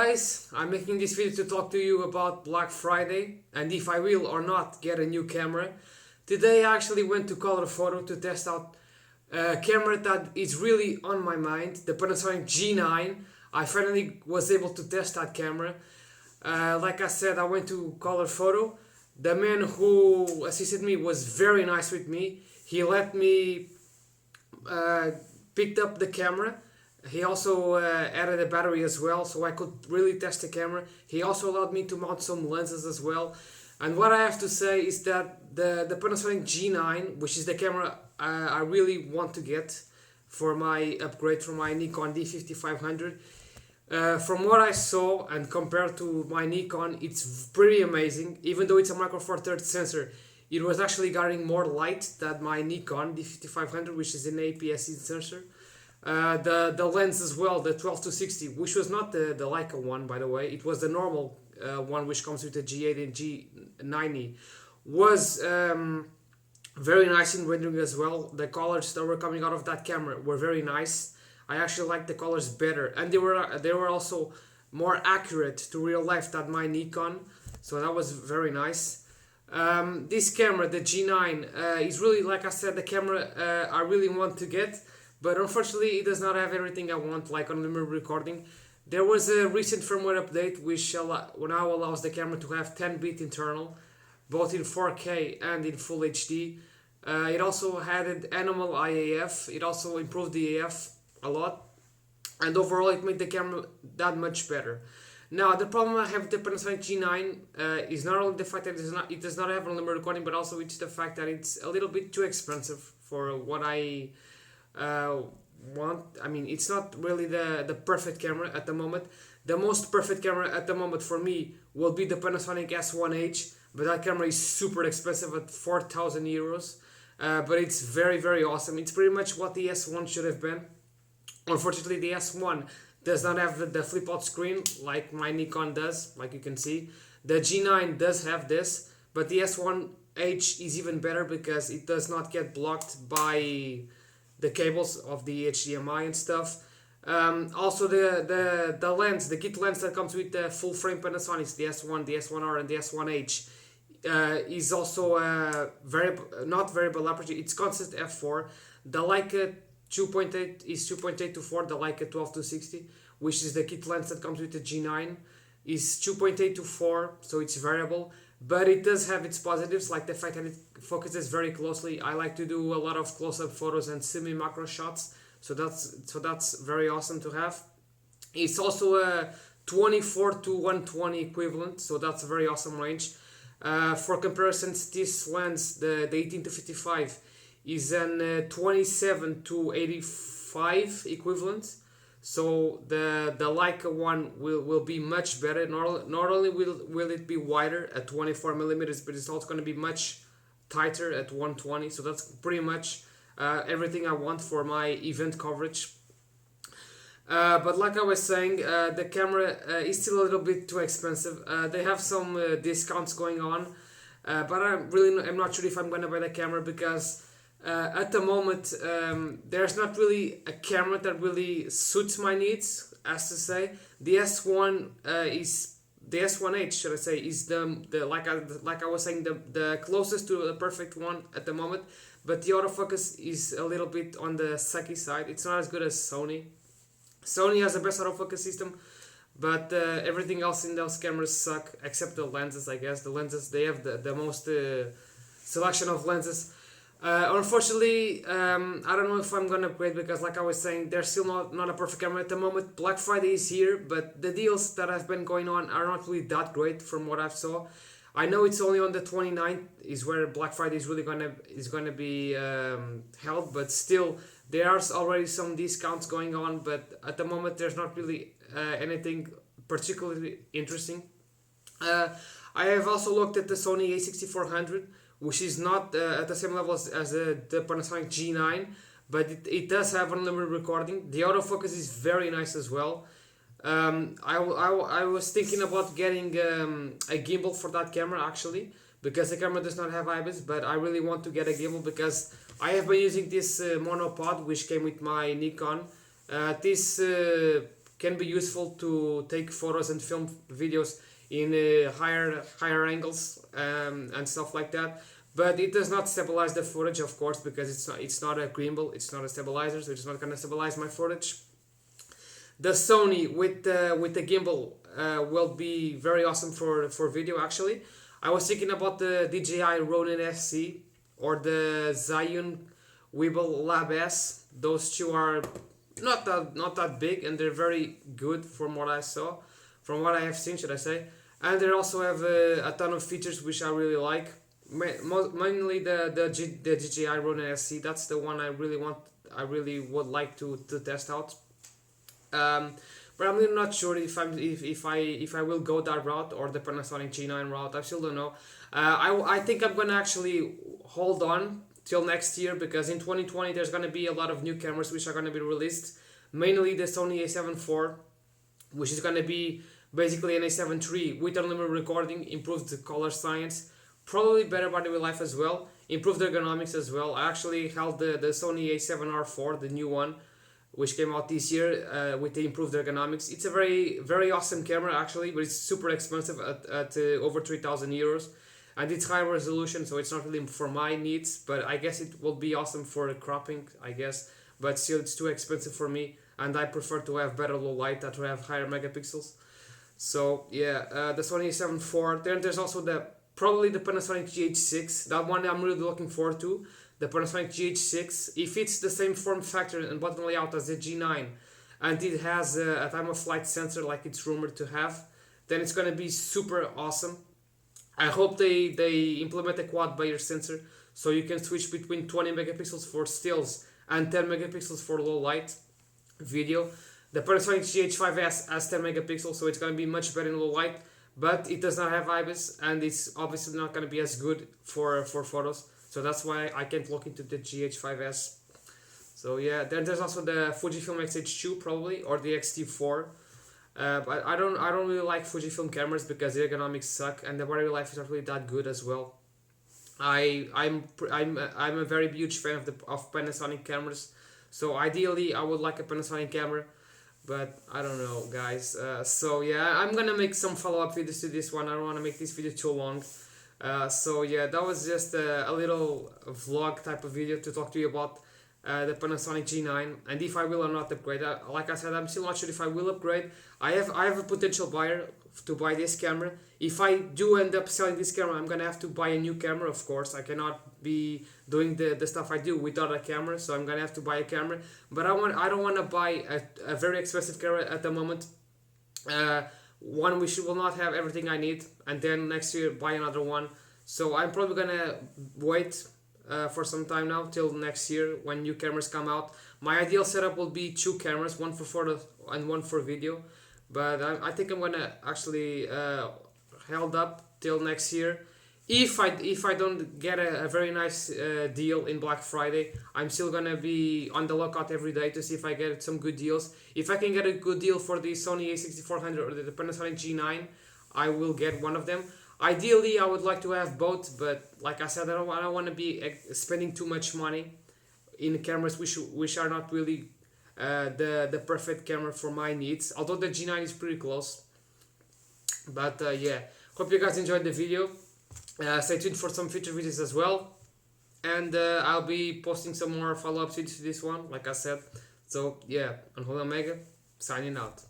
guys, I'm making this video to talk to you about Black Friday and if I will or not get a new camera. Today I actually went to Colorfoto to test out a camera that is really on my mind, the Panasonic G9. I finally was able to test that camera. Like I said, I went to Colorfoto. The man who assisted me was very nice with me. He let me picked up the camera. He also added a battery as well, so I could really test the camera. He also allowed me to mount some lenses as well. And what I have to say is that the Panasonic G9, which is the camera I really want to get for my upgrade from my Nikon D5500, from what I saw and compared to my Nikon, it's pretty amazing. Even though it's a micro four thirds sensor, it was actually getting more light than my Nikon D5500, which is an APS-C sensor. The lens as well, the 12-60, which was not the Leica one, by the way, it was the normal one which comes with the G8 and G9, was very nice in rendering as well. The colors that were coming out of that camera were very nice. I actually liked the colors better, and they were also more accurate to real life than my Nikon, so that was very nice. This camera, the G9, is really, like I said, the camera I really want to get. But unfortunately, it does not have everything I want, like unlimited recording. There was a recent firmware update which now allows the camera to have 10-bit internal, both in 4K and in Full HD. It also added animal IAF. It also improved the AF a lot, and overall, it made the camera that much better. Now, the problem I have with the Panasonic G9 is not only the fact that it does not have unlimited recording, but also it's the fact that it's a little bit too expensive for what I want. I mean, it's not really the perfect camera at the moment. The most perfect camera at the moment for me will be the Panasonic S1R, but that camera is super expensive at 4,000 euros. But it's very, very awesome. It's pretty much what the S1 should have been. Unfortunately, the S1 does not have the flip out screen like my Nikon does, like you can see. The G9 does have this, but the S1H is even better because it does not get blocked by the cables of the HDMI and stuff. Also the lens, the kit lens that comes with the full frame Panasonic, the S1, the S1R and the S1H, is also not variable aperture, it's constant f4. The Leica 2.8 is 2.8 to 4, the Leica 12-60, which is the kit lens that comes with the G9, is 2.8 to 4, so it's variable. But it does have its positives, like the fact that it focuses very closely. I like to do a lot of close-up photos and semi-macro shots, so that's very awesome to have. It's also a 24 to 120 equivalent, so that's a very awesome range. For comparisons, this lens, the 18 to 55, is an 27 to 85 equivalent. So the Leica one will be much better. Not only will it be wider at 24 millimeters, but it's also going to be much tighter at 120. So that's pretty much everything I want for my event coverage. But like I was saying, the camera is still a little bit too expensive. They have some discounts going on, but I'm not sure if I'm going to buy the camera because at the moment, there's not really a camera that really suits my needs, as to say. The S1 is the S1H, should I say, is the like I was saying, the closest to the perfect one at the moment. But the autofocus is a little bit on the sucky side. It's not as good as Sony. Sony has the best autofocus system, but everything else in those cameras suck, except the lenses, I guess. The lenses, they have the most selection of lenses. Unfortunately, I don't know if I'm gonna upgrade because, like I was saying, there's still not a perfect camera at the moment. Black Friday is here, but the deals that have been going on are not really that great from what I've saw. I know it's only on the 29th is where Black Friday is really gonna be held, but still there are already some discounts going on. But at the moment, there's not really anything particularly interesting. I have also looked at the Sony A6400. Which is not at the same level as the Panasonic G9, but it does have unlimited recording. The autofocus is very nice as well. I was thinking about getting a gimbal for that camera actually, because the camera does not have IBIS, but I really want to get a gimbal because I have been using this monopod which came with my Nikon. This can be useful to take photos and film videos in higher angles and stuff like that. But it does not stabilize the footage, of course, because it's not a gimbal, it's not a stabilizer, so it's not gonna stabilize my footage. The Sony with the gimbal will be very awesome for video. Actually, I was thinking about the DJI Ronin SC or the Zhiyun Weebill Lab S. Those two are not that big, and they're very good from what I saw, from what I have seen, should I say. And they also have a ton of features which I really like. Mainly the DJI Ronin SC. That's the one I really want. I really would like to test out. But I'm really not sure if I will go that route or the Panasonic G9 route. I still don't know. I think I'm gonna actually hold on till next year, because in 2020 there's gonna be a lot of new cameras which are gonna be released. Mainly the Sony A7R IV, which is gonna be basically an A7 III with unlimited recording, improved color science, probably better battery life as well, improved ergonomics as well. I actually held the Sony A7R IV, the new one, which came out this year with the improved ergonomics. It's a very awesome camera actually, but it's super expensive at over 3,000 euros, and it's high resolution, so it's not really for my needs, but I guess it will be awesome for cropping, I guess, but still it's too expensive for me, and I prefer to have better low light, that to have higher megapixels. So yeah, the Sony A7R IV. Then there's also probably the Panasonic GH6. That one I'm really looking forward to. The Panasonic GH6, if it's the same form factor and button layout as the G9, and it has a time of flight sensor like it's rumored to have, then it's gonna be super awesome. I hope they implement a quad Bayer sensor, so you can switch between 20 megapixels for stills and 10 megapixels for low light video. The Panasonic GH5S has 10 megapixels, so it's gonna be much better in low light, but it does not have IBIS, and it's obviously not gonna be as good for photos. So that's why I can't look into the GH5S. So yeah, then there's also the Fujifilm X-H2 probably, or the X-T4. But I don't really like Fujifilm cameras because the ergonomics suck and the battery life is not really that good as well. I'm a very huge fan of Panasonic cameras. So ideally I would like a Panasonic camera, but I don't know, guys. So yeah, I'm gonna make some follow-up videos to this one. I don't want to make this video too long. So yeah, that was just a little vlog type of video to talk to you about the Panasonic G9 and if I will or not upgrade. Like I said, I'm still not sure if I will upgrade. I have a potential buyer to buy this camera. If I do end up selling this camera, I'm gonna have to buy a new camera, of course. I cannot be doing the stuff I do without a camera, so I'm gonna have to buy a camera. But I don't want to buy a very expensive camera at the moment. One which will not have everything I need, and then next year buy another one. So I'm probably gonna wait for some time now till next year when new cameras come out. My ideal setup will be 2 cameras, one for photo and one for video, but I think I'm gonna actually held up till next year. If I don't get a very nice deal in Black Friday, I'm still gonna be on the lookout every day to see if I get some good deals. If I can get a good deal for the Sony A6400 or the Panasonic G9, I will get one of them. Ideally, I would like to have both, but like I said, I don't want to be spending too much money in cameras which are not really the perfect camera for my needs. Although the G9 is pretty close. But yeah, hope you guys enjoyed the video. Stay tuned for some future videos as well, and I'll be posting some more follow-up videos to this one, like I said. So yeah, UNHOLY-OMEGA signing out.